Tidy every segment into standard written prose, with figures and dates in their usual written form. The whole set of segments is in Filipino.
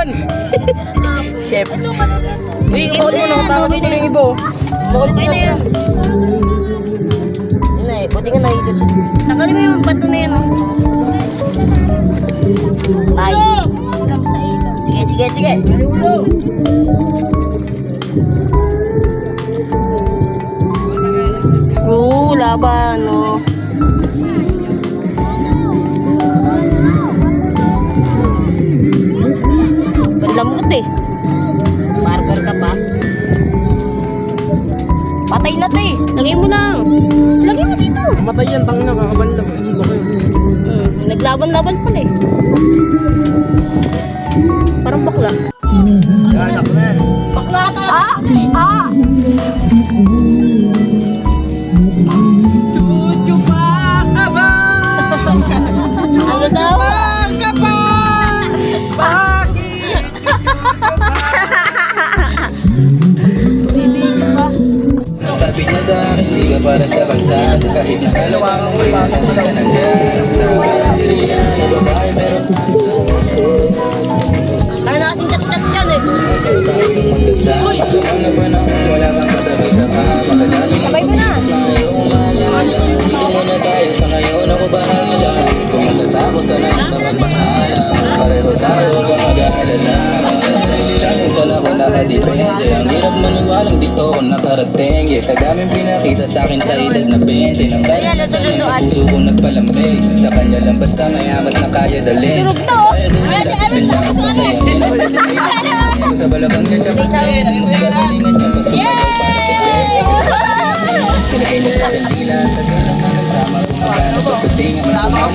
yan. Chef. Hindi, kukunin mo na. Tapos ito yung ibo. Makulit na yan. Yun na eh. Buti nga nahilos. Tagalin mo yung bato na yan. Tay. Sige, sige, sige. Laban, no. Lambot eh. Marker ka pa. Patay na to eh. Lagay mo lang. Lagay mo dito. Matay yan, tangina, kakabanlag. Naglaban-laban pala eh. Parang bakla. Bakla ka. Ah! Chuchu pa ka ba? Ano daw? Ka pa? Bakit? Sabi niya sa akin, di ka para sa bansa. Kahit nakalawa mo, may bakit ka nandiyan. Babae, meron Kaya na kasing chat-chat yan eh. magkasama. Sa mga panahon, wala kang katabi sa kama. Sa daming Sabay mo na. dito muna tayo sa ngayon, ako bahala. Kung natatakot ka na magbahala, pareho tayo mag-aalala. Hindi lang yung sala ko nakadepende. Ang hirap maniwalang dito ako nakarating. Sa daming pinakita sa akin sa edad na 20. Nang Kaya luto-lutoan. puso ko nagpalambig. Sa kanya lang basta mayaman na kaya dalhin. Surog na oh. Sa balakang niya siya kasi ang magagalingan niya pasumalaw para sa kinainit sa kandila sa ganang manasama kumagana sa puting ang mga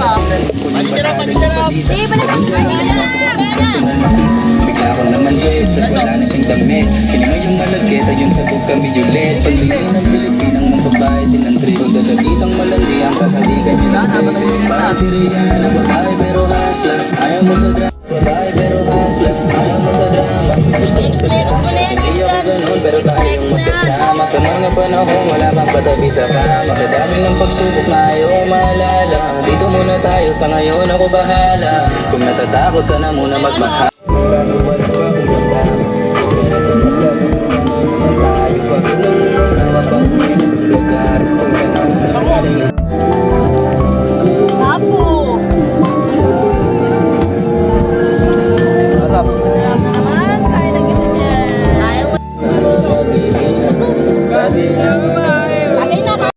Sige, balik ka. bigla ko naman wait at wala na siyang damit kinamay yung malagkit at yung sabog kami ulit paglingin ng Pilipinang mga babae tinantri ko dalagitang malandi ang kahalikan niya parang si Rihanna babae pero hasla ayaw mo sa drama babae pero hasla ayaw mo sa drama gusto mo sa Meron mo na yan, Insan. ganun pero tayong magkasama sa mga panahon wala bang katabi sa kama sa dami ng pagsubok na ayaw maalala dito muna tayo sa ngayon ako bahala kung natatakot ka na muna magmahal